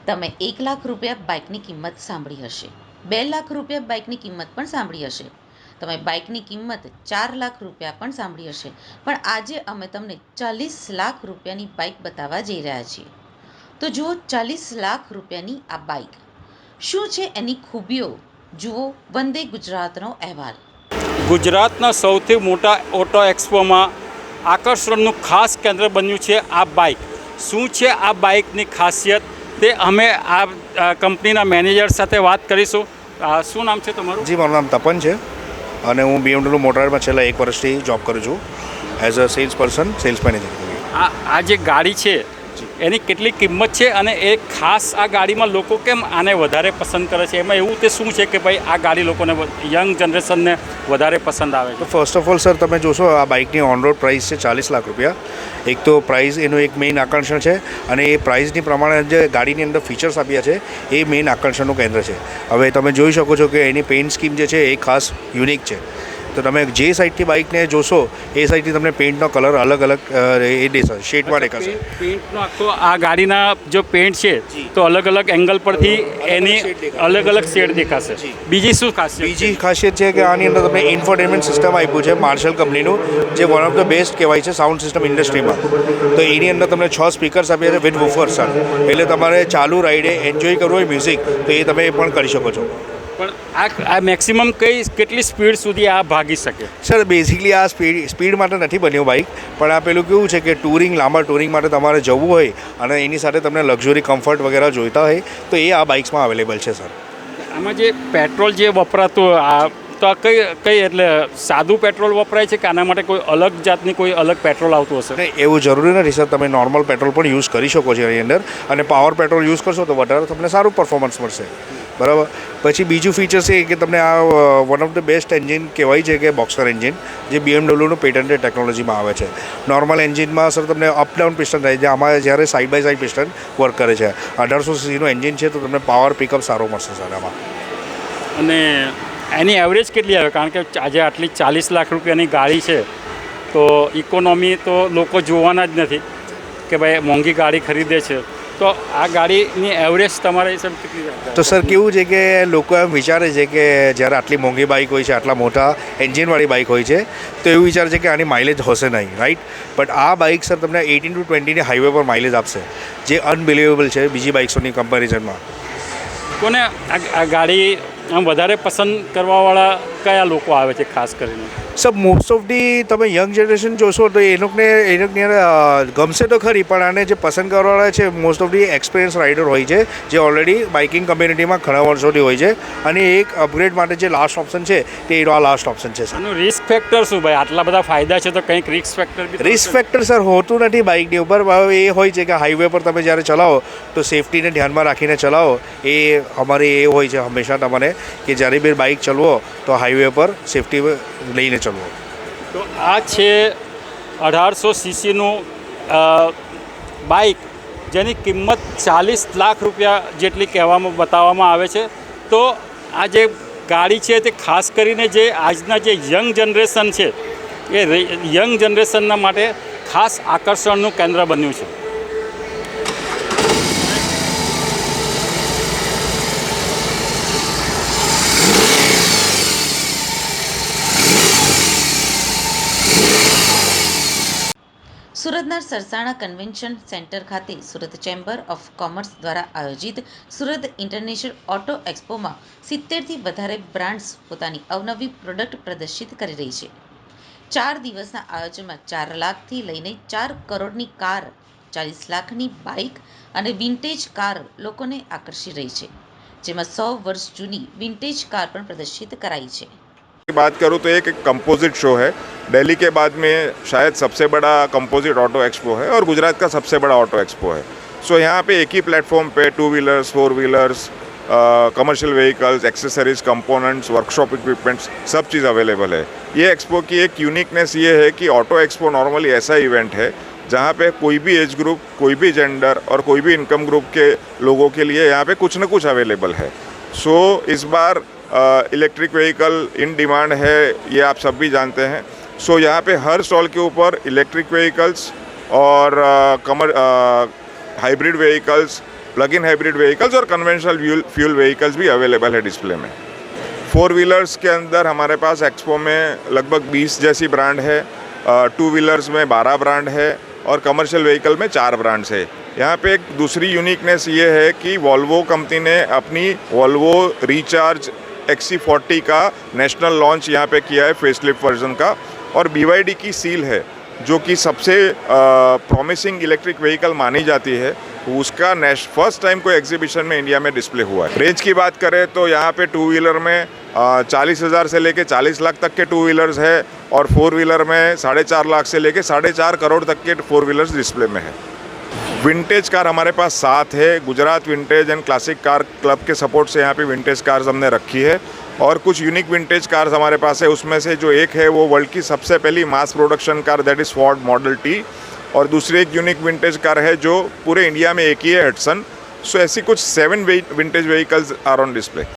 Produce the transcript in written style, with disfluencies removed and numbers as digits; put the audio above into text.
તમે 1,00,000 રૂપિયા બાઇકની કિંમત સાંભળી હશે, 2,00,000 રૂપિયા બાઇકની કિંમત પણ સાંભળી હશે, તમે બાઇકની કિંમત 4,00,000 રૂપિયા પણ સાંભળી હશે. પણ આજે અમે તમને 40,00,000 રૂપિયાની બાઇક બતાવવા જઈ રહ્યા છીએ. તો જુઓ 40,00,000 રૂપિયાની આ બાઇક શું છે, એની ખૂબીઓ જુઓ. વંદે ગુજરાતનો અહેવાલ. ગુજરાતના સૌથી મોટા ઓટો એક્સપોમાં આકર્ષણનું ખાસ કેન્દ્ર બન્યું છે આ બાઇક. શું છે આ બાઇકની ખાસિયત તે અમે આ કંપનીના મેનેજર સાથે વાત કરીશું. શું નામ છે તમારું? જી, મારું નામ તપન છે અને હું BMW મોટરમાં છેલ્લા 1 વર્ષથી જોબ કરું છું as a sales person, sales manager. આ જે ગાડી છે એની કેટલી કિંમત છે અને એ ખાસ આ ગાડીમાં લોકો કેમ આને વધારે પસંદ કરે છે? એમાં એવું તે શું છે કે ભાઈ આ ગાડી લોકોને, યંગ જનરેશનને વધારે પસંદ આવે છે? તો ફર્સ્ટ ઓફ ઓલ સર, તમે જોશો આ બાઇકની ઓન રોડ પ્રાઇસ છે 40,00,000 રૂપિયા. એક તો પ્રાઇસ એનું એક મેઇન આકર્ષણ છે અને એ પ્રાઇસની પ્રમાણે જે ગાડીની અંદર ફીચર્સ આપ્યા છે એ મેઇન આકર્ષણનું કેન્દ્ર છે. હવે તમે જોઈ શકો છો કે એની પેઇન્ટ સ્કીમ જે છે એ ખાસ યુનિક છે. તો તમે જે સાઈડથી બાઇકને જોશો એ સાઈડથી તમને પેઇન્ટનો કલર અલગ અલગ એ દેશે, શેડમાં દેખાશે. પેઇન્ટનો આખો આ ગાડીના જો પેઇન્ટ છે તો અલગ અલગ એંગલ પરથી એની અલગ અલગ શેડ દેખાશે. બીજી શું ખાસિયત? બીજી ખાસિયત છે કે આની અંદર તમને ઇન્ફોટેનમેન્ટ સિસ્ટમ આપ્યું છે માર્શલ કંપનીનું, જે વન ઓફ ધ બેસ્ટ કહેવાય છે સાઉન્ડ સિસ્ટમ ઇન્ડસ્ટ્રીમાં. તો એની અંદર તમને 6 સ્પીકર્સ આપ્યા છે વિથ વૂફર્સ. એટલે તમારે ચાલુ રાઈડે એન્જોય કરવું હોય મ્યુઝિક તો એ તમે પણ કરી શકો છો. પણ આ મેક્સિમમ કેટલી સ્પીડ સુધી આ ભાગી શકે? સર, બેઝિકલી આ સ્પીડ માટે નથી બન્યું બાઇક, પણ આ પેલું કેવું છે કે લાંબા ટૂરિંગ માટે તમારે જવું હોય અને એની સાથે તમને લક્ઝરી કમ્ફર્ટ વગેરે જોઈતા હોય તો એ આ બાઇક્સમાં અવેલેબલ છે સર. આમાં જે પેટ્રોલ જે વપરાતું તો કઈ એટલે સાદું પેટ્રોલ વપરાય છે કે આના માટે કોઈ અલગ જાતની કોઈ અલગ પેટ્રોલ આવતું હશે? નહીં, એવું જરૂરી નથી સર. તમે નોર્મલ પેટ્રોલ પણ યુઝ કરી શકો છો એની અંદર, અને પાવર પેટ્રોલ યુઝ કરશો તો વધારે તમને સારું પરફોર્મન્સ મળશે. બરાબર. પછી બીજું ફીચર છે કે તમને આ one of the best engine કહેવાય છે કે બોક્સર એન્જિન, જે BMWનું પેટન્ટેડ ટેકનોલોજીમાં આવે છે. નોર્મલ એન્જિનમાં સર તમને અપ ડાઉન પિસ્ટન થાય છે, આમાં જ્યારે side by side piston work કરે છે. 1800 સીસીનું એન્જિન છે તો તમને પાવર પિકઅપ સારો મળશે સર આમાં. અને એની એવરેજ કેટલી આવે? કારણ કે આજે આટલી 40,00,000 રૂપિયાની ગાડી છે તો ઇકોનોમી તો લોકો જોવાના જ નથી કે ભાઈ મોંઘી ગાડી ખરીદે છે, તો આ ગાડીની એવરેજ તમારા હિસાબે કેટલી આવે? તો સર કેવું છે કે લોકો એમ વિચારે છે કે જ્યારે આટલી મોંઘી બાઇક હોય છે, આટલા મોટા એન્જિનવાળી બાઇક હોય છે તો એવું વિચારે છે કે આની માઇલેજ હશે નહીં, રાઈટ? બટ આ બાઇક સર તમને 18 to 20ની હાઈવે પર માઇલેજ આપશે, જે અનબિલિવેબલ છે બીજી બાઇક્સોની કમ્પેરિઝનમાં. કોને આ ગાડી આમ વધારે પસંદ કરવાવાળા કયા લોકો આવે છે ખાસ કરીને? સર, મોસ્ટ ઓફ ધી તમે યંગ જનરેશન જોશો તો એ લોકોને ગમશે તો ખરી, પણ આને જે પસંદ કરવાવાળા છે most of the experience rider હોય છે, જે ઓલરેડી બાઇકિંગ કમ્યુનિટીમાં ઘણા વર્ષોથી હોય છે, અને એક અપગ્રેડ માટે જે લાસ્ટ ઓપ્શન છે તે આ લાસ્ટ ઓપ્શન છે. સર, આનું રિસ્ક ફેક્ટર શું ભાઈ? આટલા બધા ફાયદા છે તો કંઈક risk factor? Risk factor sir હોતું નથી બાઇકની ઉપર. એ હોય છે કે હાઈવે પર તમે જ્યારે ચલાવો તો સેફટીને ધ્યાનમાં રાખીને ચલાવો. એ અમારી એ હોય છે હંમેશા તમને કે જ્યારે બી બાઇક ચલાવો તો હાઈવે પર સેફટી લઈને ચલવો. તો આ છે 1800 સીસીનું બાઇક, જેની કિંમત 40,00,000 રૂપિયા જેટલી બતાવવામાં આવે છે. તો આ જે ગાડી છે તે ખાસ કરીને જે આજના જે યંગ જનરેશન છે એ યંગ જનરેશનના માટે ખાસ આકર્ષણનું કેન્દ્ર બન્યું છે. સુરતના સરસાણા કન્વેન્શન સેન્ટર ખાતે સુરત ચેમ્બર ઓફ કોમર્સ દ્વારા આયોજિત સુરત ઇન્ટરનેશનલ ઓટો એક્સપોમાં 70થી વધારે બ્રાન્ડ્સ પોતાની અવનવી પ્રોડક્ટ પ્રદર્શિત કરી રહી છે. 4 દિવસના આયોજનમાં 4 લાખથી લઈને 4 કરોડની કાર, 40,00,000ની બાઇક અને વિન્ટેજ કાર લોકોને આકર્ષી રહી છે, જેમાં 100 વર્ષ જૂની વિન્ટેજ કાર પણ પ્રદર્શિત કરાઈ છે. बात करूँ तो एक कंपोजिट शो है. दिल्ली के बाद में शायद सबसे बड़ा कंपोजिट ऑटो एक्सपो है और गुजरात का सबसे बड़ा ऑटो एक्सपो है. सो यहाँ पे एक ही प्लेटफॉर्म पे 2 wheelers, 4 wheelers, commercial vehicles, accessories, components, workshop equipments, सब चीज़ अवेलेबल है. ये एक्सपो की एक यूनिकनेस ये है कि ऑटो एक्सपो नॉर्मली ऐसा इवेंट है जहाँ पे कोई भी एज ग्रुप, कोई भी जेंडर और कोई भी इनकम ग्रुप के लोगों के लिए यहाँ पे कुछ न कुछ अवेलेबल है. सो इस बार इलेक्ट्रिक व्हीकल इन डिमांड है, ये आप सब भी जानते हैं. सो यहाँ पे हर स्टॉल के ऊपर इलेक्ट्रिक व्हीकल्स और hybrid vehicles plug in hybrid vehicles और कन्वेंशनल फ्यूल व्हीकल्स भी अवेलेबल है डिस्प्ले में। फोर व्हीलर्स के अंदर हमारे पास एक्सपो में लगभग 20 जैसी ब्रांड है, टू व्हीलर्स में 12 ब्रांड है और कमर्शियल व्हीकल में 4 ब्रांड्स है। यहाँ पे एक दूसरी यूनिकनेस ये है कि वॉल्वो कंपनी ने अपनी वॉल्वो रिचार्ज XC40 का नेशनल लॉन्च यहाँ पे किया है फेसलिफ्ट वर्जन का, और BYD की सील है जो कि सबसे प्रॉमिसिंग इलेक्ट्रिक व्हीकल मानी जाती है, उसका फर्स्ट टाइम कोई एग्जीबिशन में इंडिया में डिस्प्ले हुआ है। रेंज की बात करें तो यहाँ पे टू व्हीलर में 40,000 से लेके 40 लाख तक के टू व्हीलर्स है और फोर व्हीलर में 4.5 लाख से लेके 4.5 करोड़ तक के फोर व्हीलर्स डिस्प्ले में है। विंटेज कार हमारे पास 7 है। Gujarat vintage and classic car club के सपोर्ट से यहाँ पे विंटेज कार्स हमने रखी है और कुछ यूनिक विंटेज कार्स हमारे पास है। उसमें से जो एक है वो वर्ल्ड की सबसे पहली mass production car, that is Ford model T, और दूसरी एक यूनिक विंटेज कार है जो पूरे इंडिया में एक ही है, हटसन। सो ऐसी कुछ 7 vintage vehicles are on display.